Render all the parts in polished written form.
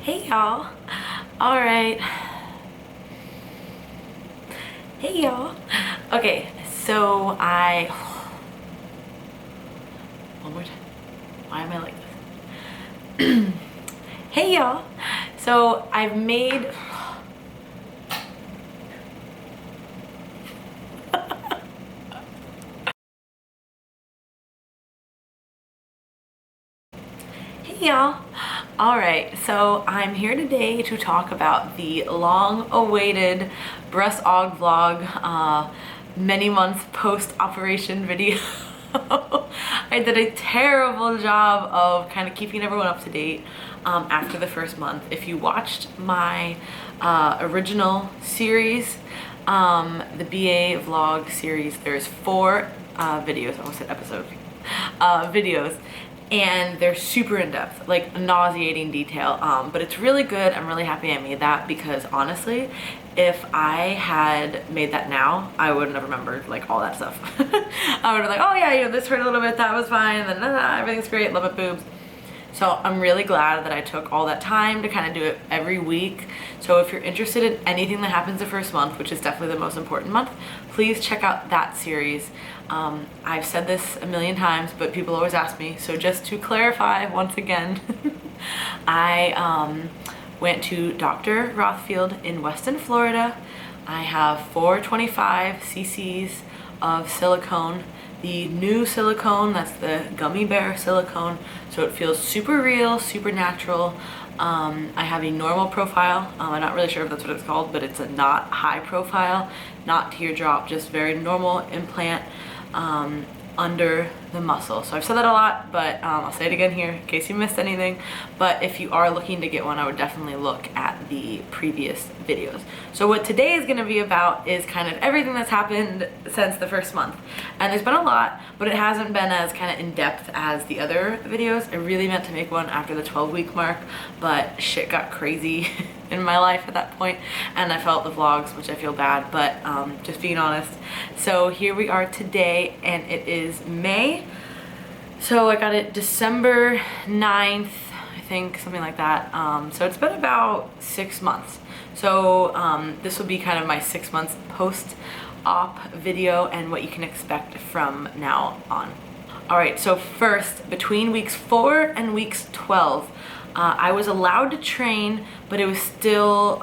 Hey y'all. All right. Hey y'all. Okay, so one more time. Why am I like this? Hey y'all. So I've made Hey y'all. All right, so I'm here today to talk about the long-awaited breast aug vlog, many months post-operation video. I did a terrible job of kind of keeping everyone up to date after the first month. If you watched my original series, the BA vlog series, there's 4 videos, I almost said episodes, videos, and they're super in-depth, like nauseating detail, but it's really good. I'm really happy I made that because honestly, if I had made that now, I wouldn't have remembered like all that stuff. I would have like, oh yeah, you know, this hurt a little bit, that was fine, and then everything's great, love it, boobs. So I'm really glad that I took all that time to kind of do it every week. So if you're interested in anything that happens the first month, which is definitely the most important month, please check out that series. I've said this a million times, but people always ask me. So just to clarify once again, I went to Dr. Rothfield in Weston, Florida. I have 425 cc's of silicone. The new silicone, that's the gummy bear silicone, so it feels super real, super natural. I have a normal profile. I'm not really sure if that's what it's called, but it's a not high profile, not teardrop, just very normal implant under the muscle. So I've said that a lot, but I'll say it again here in case you missed anything. But if you are looking to get one, I would definitely look at the previous videos. So what today is going to be about is kind of everything that's happened since the first month. And there's been a lot, but it hasn't been as kind of in-depth as the other videos. I really meant to make one after the 12-week mark, but shit got crazy in my life at that point, and I felt the vlogs, which I feel bad, but just being honest. So here we are today, and it is May. So I got it December 9th, I think, something like that. So it's been about 6 months. So this will be kind of my 6 months post-op video and what you can expect from now on. All right, so first, between weeks 4 and weeks 12, I was allowed to train, but it was still,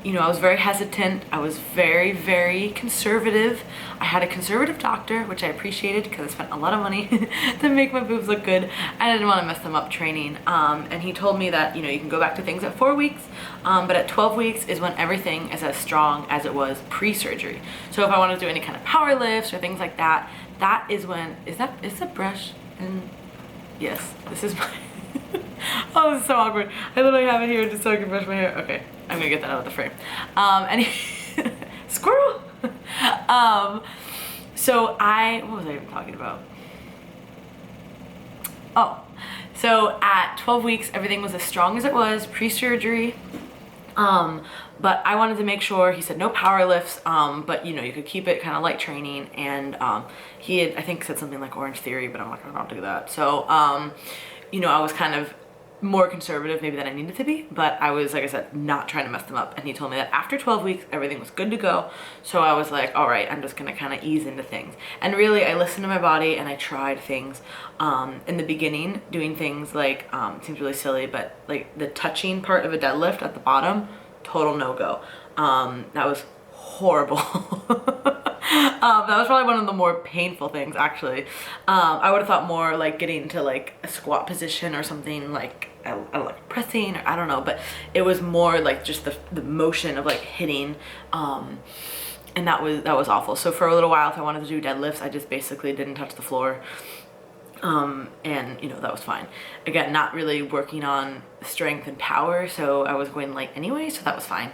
you know, I was very hesitant. I was very, very conservative. I had a conservative doctor, which I appreciated because I spent a lot of money to make my boobs look good. I didn't want to mess them up training. And he told me that, you know, you can go back to things at 4 weeks, but at 12 weeks is when everything is as strong as it was pre-surgery. So if I want to do any kind of power lifts or things like that, that is when, is a brush? And yes, this is my... Oh, this is so awkward. I literally have it here just so I can brush my hair. Okay, I'm gonna get that out of the frame. Squirrel! So what was I even talking about? Oh, so at 12 weeks, everything was as strong as it was pre-surgery. But I wanted to make sure, he said no power lifts, but you know, you could keep it kind of light training, and he had, I think, said something like Orange Theory, but I'm like, I don't do that. So, you know, I was kind of more conservative maybe than I needed to be, but I was, like I said, not trying to mess them up. And he told me that after 12 weeks, everything was good to go. So I was like, all right, I'm just gonna kind of ease into things. And really, I listened to my body and I tried things. In the beginning, doing things like, it seems really silly, but like the touching part of a deadlift at the bottom, total no-go. That was horrible. That was probably one of the more painful things, actually. I would have thought more like getting to like a squat position or something, like I don't know, like pressing, or I don't know, but it was more like just the motion of like hitting, and that was awful. So for a little while, if I wanted to do deadlifts, I just basically didn't touch the floor, and you know, that was fine. Again, not really working on strength and power, so I was going light anyway, so that was fine.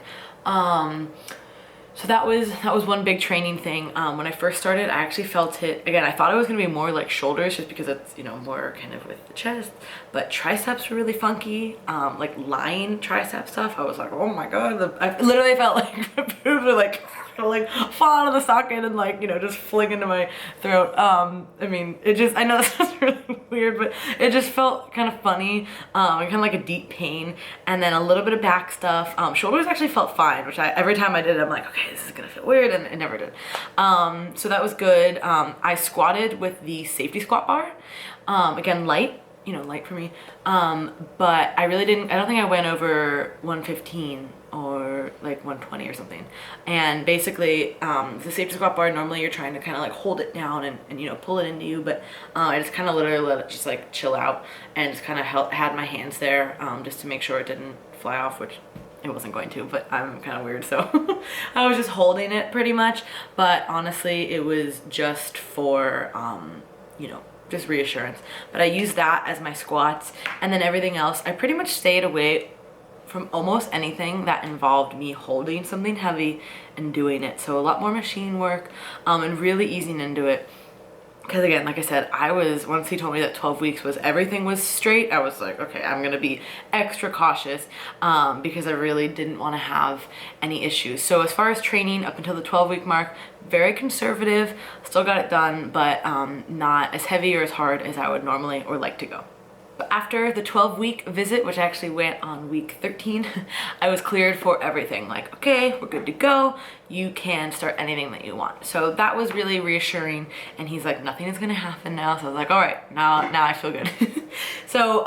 So that was one big training thing. When I first started, I actually felt it, again, I thought it was gonna be more like shoulders just because it's, you know, more kind of with the chest, but triceps were really funky, like lying tricep stuff. I was like, oh my God, I literally felt like my boobs were like like fall out of the socket and like, you know, just fling into my throat. I mean, I know this is really weird, but it just felt kind of funny, and kind of like a deep pain, and then a little bit of back stuff. Shoulders actually felt fine, which every time I did it, I'm like, okay, this is gonna feel weird, and it never did. So that was good. I squatted with the safety squat bar. Again, light, you know, light for me. But I don't think I went over 115 or like 120 or something. And basically, the safety squat bar, normally you're trying to kind of like hold it down and you know, pull it into you, but I just kind of literally let it just like chill out and just kind of had my hands there, just to make sure it didn't fly off, which it wasn't going to, but I'm kind of weird, so I was just holding it pretty much. But honestly, it was just for, you know, just reassurance. But I used that as my squats, and then everything else, I pretty much stayed away from almost anything that involved me holding something heavy and doing it. So a lot more machine work, and really easing into it. Because again, like I said, once he told me that 12 weeks everything was straight, I was like, okay, I'm gonna be extra cautious, because I really didn't want to have any issues. So as far as training up until the 12-week mark, very conservative, still got it done, but not as heavy or as hard as I would normally or like to go. But after the 12-week visit, which I actually went on week 13, I was cleared for everything. Like, okay, we're good to go. You can start anything that you want. So that was really reassuring. And he's like, nothing is gonna happen now. So I was like, all right, now I feel good. So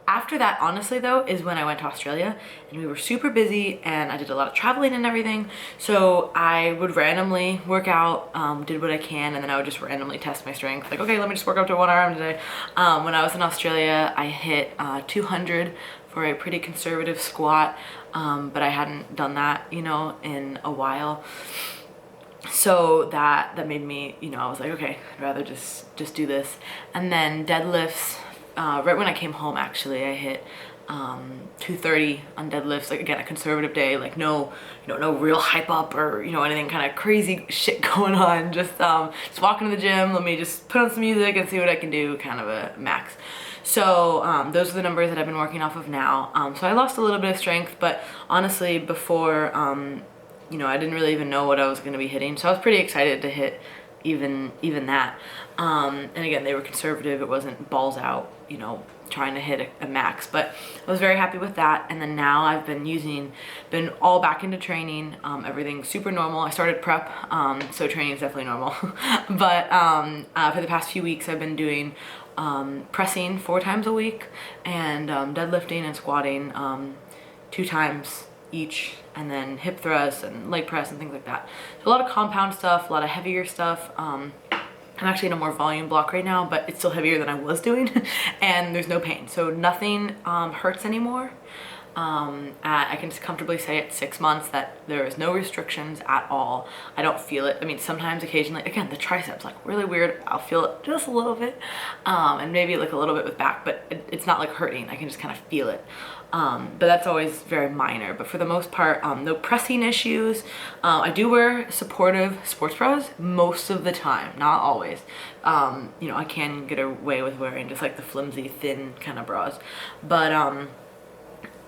after that, honestly though, is when I went to Australia, and we were super busy and I did a lot of traveling and everything. So I would randomly work out, did what I can, and then I would just randomly test my strength. Like, okay, let me just work up to 1 arm today. When I was in Australia, I hit 200 for a pretty conservative squat, but I hadn't done that, you know, in a while. So that made me, you know, I was like, okay, I'd rather just do this. And then deadlifts, right when I came home, actually, I hit 230 on deadlifts. Like, again, a conservative day, like no real hype up or, you know, anything kind of crazy shit going on. Just walking to the gym, let me just put on some music and see what I can do, kind of a max. So those are the numbers that I've been working off of now. So I lost a little bit of strength, but honestly, before, you know, I didn't really even know what I was going to be hitting. So I was pretty excited to hit even that. And again, they were conservative. It wasn't balls out, you know, trying to hit a max, but I was very happy with that. And then now I've been all back into training, everything's super normal. I started prep, so training is definitely normal. But for the past few weeks, I've been doing pressing 4 times a week, and deadlifting and squatting 2 times each, and then hip thrusts and leg press and things like that. So a lot of compound stuff, a lot of heavier stuff. I'm actually in a more volume block right now, but it's still heavier than I was doing, and there's no pain. So nothing hurts anymore. I can just comfortably say at 6 months that there is no restrictions at all. I don't feel it. I mean, sometimes occasionally, again, the triceps, like really weird, I'll feel it just a little bit, and maybe like a little bit with back, but it's not like hurting. I can just kind of feel it. But that's always very minor. But for the most part, no pressing issues. I do wear supportive sports bras most of the time, not always. You know, I can get away with wearing just like the flimsy, thin kind of bras. But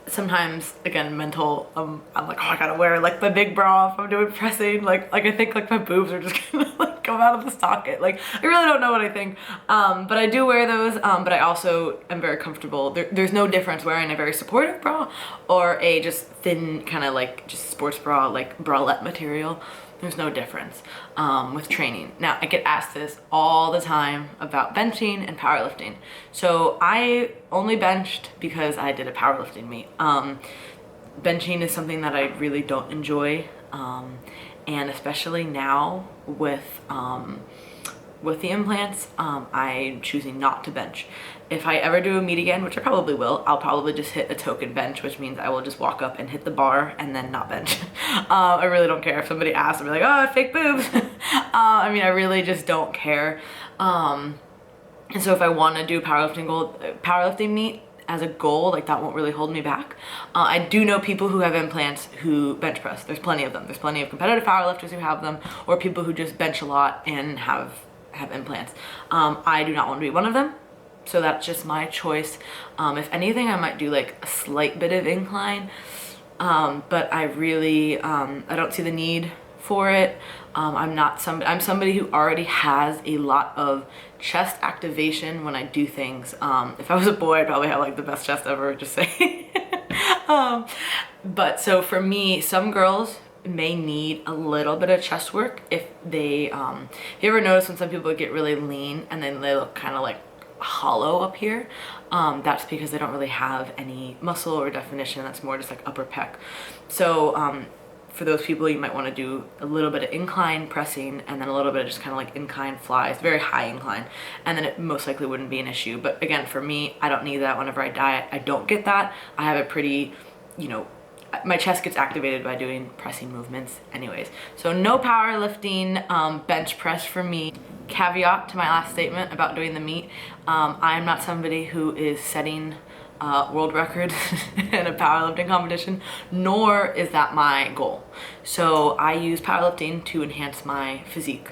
sometimes, again, mental, I'm like, oh, I gotta wear like the big bra if I'm doing pressing. Like I think like my boobs are just gonna like come out of the socket. Like, I really don't know what I think. But I do wear those, but I also am very comfortable. There's no difference wearing a very supportive bra or a just thin kind of like just sports bra, like bralette material. There's no difference with training. Now, I get asked this all the time about benching and powerlifting. So I only benched because I did a powerlifting meet. Benching is something that I really don't enjoy, and especially now with the implants, I'm choosing not to bench. If I ever do a meet again, which I probably will, I'll probably just hit a token bench, which means I will just walk up and hit the bar and then not bench. I really don't care if somebody asks, I'll be like, oh, fake boobs. I mean, I really just don't care. And so if I want to do powerlifting meet as a goal, like that won't really hold me back. I do know people who have implants who bench press. There's plenty of them. There's plenty of competitive powerlifters who have them, or people who just bench a lot and have implants. I do not want to be one of them. So that's just my choice. If anything, I might do like a slight bit of incline, but I really, I don't see the need for it. I'm somebody who already has a lot of chest activation when I do things. If I was a boy, I'd probably have like the best chest ever, just saying. But so for me, some girls may need a little bit of chest work if they, you ever notice when some people get really lean and then they look kind of like hollow up here? That's because they don't really have any muscle or definition. That's more just like upper pec. So for those people, you might want to do a little bit of incline pressing and then a little bit of just kind of like incline flies, very high incline, and then it most likely wouldn't be an issue. But again, for me, I don't need that whenever I diet. I don't get that. I have a pretty, you know, my chest gets activated by doing pressing movements anyways. So no powerlifting, bench press for me. Caveat to my last statement about doing the meet, I am not somebody who is setting world record in a powerlifting competition, nor is that my goal. So I use powerlifting to enhance my physique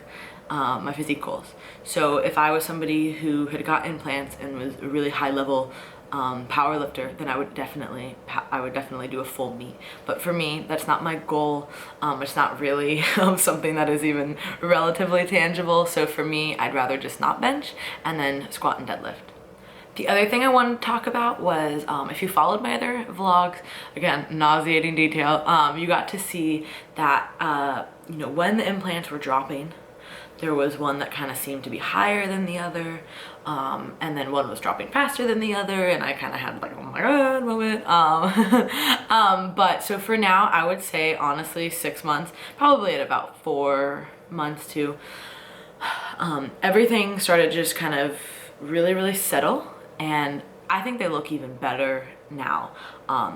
goals. So if I was somebody who had got implants and was a really high level power lifter, then I would definitely do a full meet. But for me, that's not my goal. It's not really something that is even relatively tangible. So for me, I'd rather just not bench and then squat and deadlift. The other thing I wanted to talk about was, if you followed my other vlogs, again, nauseating detail, you got to see that, you know, when the implants were dropping, there was one that kind of seemed to be higher than the other, and then one was dropping faster than the other, and I kind of had like, oh my god moment. But so for now, I would say honestly 6 months, probably at about 4 months too, everything started just kind of really settle, and I think they look even better now.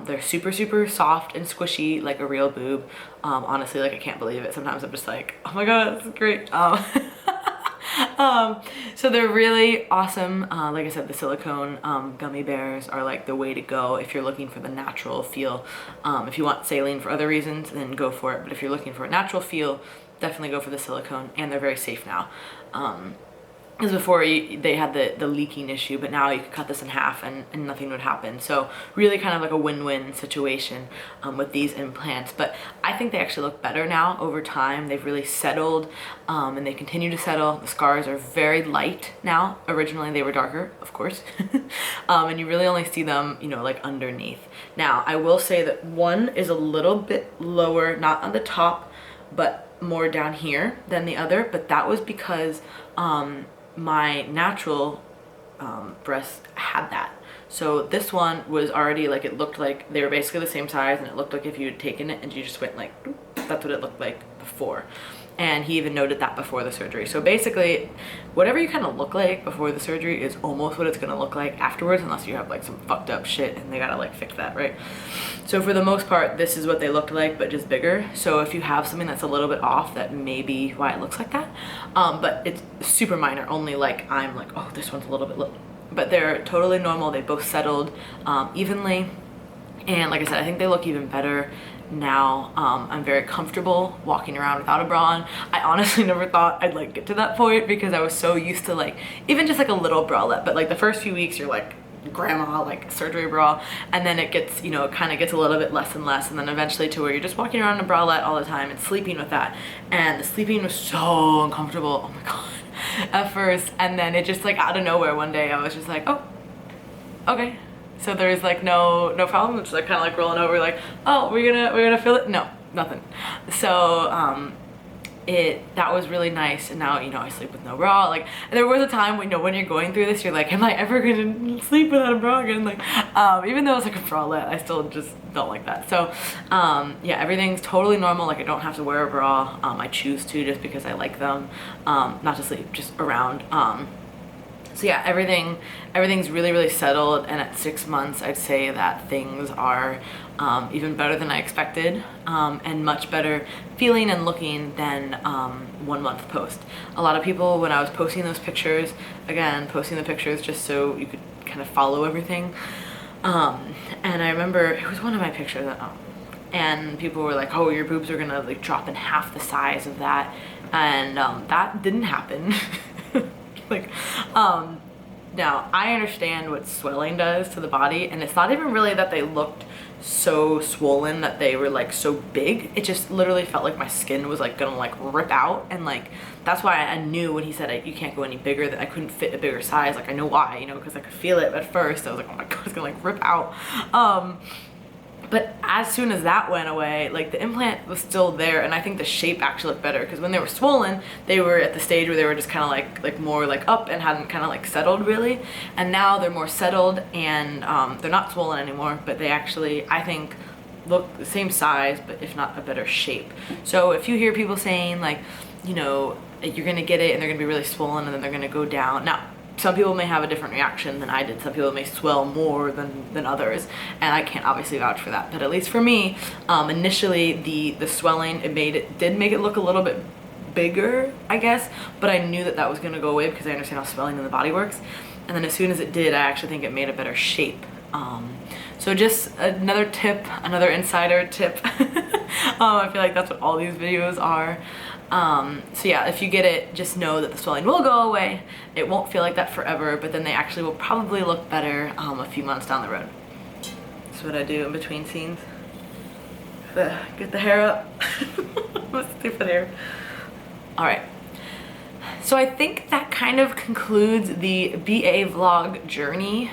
They're super soft and squishy like a real boob. Honestly, like I can't believe it. Sometimes I'm just like, oh my god, this is great. So they're really awesome. Like I said, the silicone gummy bears are like the way to go if you're looking for the natural feel. If you want saline for other reasons, then go for it. But if you're looking for a natural feel, definitely go for the silicone, and they're very safe now. Because before they had the leaking issue, but now you could cut this in half and nothing would happen. So really kind of like a win-win situation with these implants. But I think they actually look better now over time. They've really settled, and they continue to settle. The scars are very light now. Originally they were darker, of course. And you really only see them, you know, like underneath. Now I will say that one is a little bit lower, not on the top, but more down here than the other. But that was because my natural breasts had that. So this one was already like, it looked like they were basically the same size, and it looked like if you had taken it and you just went like, that's what it looked like before. And he even noted that before the surgery. So basically, whatever you kind of look like before the surgery is almost what it's gonna look like afterwards, unless you have like some fucked up shit and they gotta like fix that, right? So for the most part, this is what they looked like, but just bigger. So if you have something that's a little bit off, that may be why it looks like that. But it's super minor, only like I'm like, oh, this one's a little bit low. But they're totally normal. They both settled evenly. And like I said, I think they look even better now. I'm very comfortable walking around without a bra on. I honestly never thought I'd like get to that point, because I was so used to like even just like a little bralette, but like the first few weeks you're like grandma, like surgery bra, and then it gets, you know, it kind of gets a little bit less and less, and then eventually to where you're just walking around in a bralette all the time and sleeping with that, and the sleeping was so uncomfortable, oh my god, at first. And then it just like out of nowhere one day I was just like, oh, okay. So there's like no problem. It's like kind of like rolling over, like, oh, we're gonna feel it. No, nothing. So that was really nice. And now, you know, I sleep with no bra. Like, there was a time when, you know, when you're going through this, you're like, am I ever gonna sleep without a bra again? Like, even though it's like a bralette, I still just don't like that. So yeah, everything's totally normal. Like, I don't have to wear a bra. I choose to, just because I like them. Not to sleep, just around. So yeah, everything's really settled, and at 6 months I'd say that things are even better than I expected, and much better feeling and looking than 1 month post. A lot of people, when I was posting those pictures, again, posting the pictures just so you could kind of follow everything, and I remember it was one of my pictures, and people were like, oh, your boobs are gonna like drop in half the size of that, and that didn't happen. Like, Now, I understand what swelling does to the body, and it's not even really that they looked so swollen that they were like so big. It just literally felt like my skin was like gonna like rip out, and like that's why I knew when he said you can't go any bigger, that I couldn't fit a bigger size. Like I know why, you know, because I could feel it at first. I was like, oh my god, it's gonna like rip out. But as soon as that went away, like the implant was still there, and I think the shape actually looked better, because when they were swollen, they were at the stage where they were just kind of like more like up and hadn't kind of like settled really, and now they're more settled, and they're not swollen anymore, but they actually, I think, look the same size, but if not a better shape. So if you hear people saying like, you know, you're gonna get it and they're gonna be really swollen and then they're gonna go down, now some people may have a different reaction than I did. Some people may swell more than others, and I can't obviously vouch for that. But at least for me, initially the swelling, it did make it look a little bit bigger, I guess, but I knew that was gonna go away because I understand how swelling in the body works. And then as soon as it did, I actually think it made a better shape. So just another tip, another insider tip. I feel like that's what all these videos are. So yeah, if you get it, just know that the swelling will go away. It won't feel like that forever, but then they actually will probably look better a few months down the road. That's what I do in between scenes. Get the hair up. What stupid hair. All right. So I think that kind of concludes the BA vlog journey.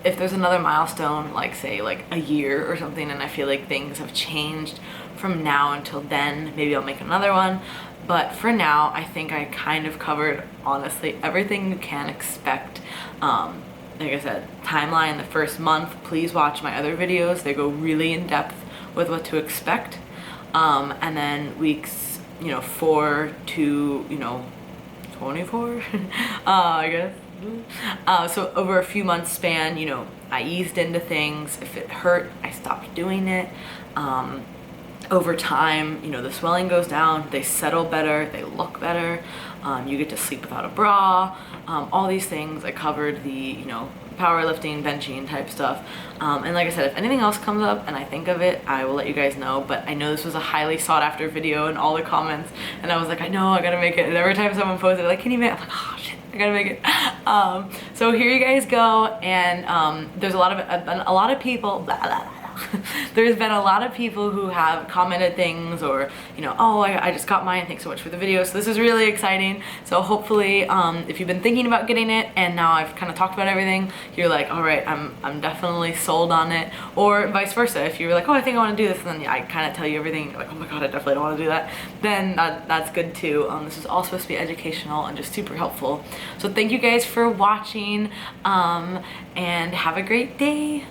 If there's another milestone, like say like a year or something, and I feel like things have changed from now until then, maybe I'll make another one. But for now, I think I kind of covered, honestly, everything you can expect. Like I said, timeline, the first month, please watch my other videos. They go really in depth with what to expect. And then weeks, 4 to, 24, I guess. So over a few months span, I eased into things. If it hurt, I stopped doing it. Over time, the swelling goes down, they settle better, they look better, you get to sleep without a bra, all these things. I covered the, powerlifting, benching type stuff. And like I said, if anything else comes up and I think of it, I will let you guys know. But I know this was a highly sought after video in all the comments, and I was like, I know, I gotta make it. And every time someone posted like, can you make it? I'm like, oh shit, I gotta make it. So here you guys go. And there's a lot of people, blah, blah, blah. There's been a lot of people who have commented things, or oh, I just got mine, thanks so much for the video. So this is really exciting. So hopefully if you've been thinking about getting it and now I've kind of talked about everything, you're like, all right, I'm definitely sold on it. Or vice versa, if you're like, oh, I think I want to do this, and then I kind of tell you everything, you're like, oh my god, I definitely don't want to do that, then that's good too. This is all supposed to be educational and just super helpful. So thank you guys for watching, and have a great day.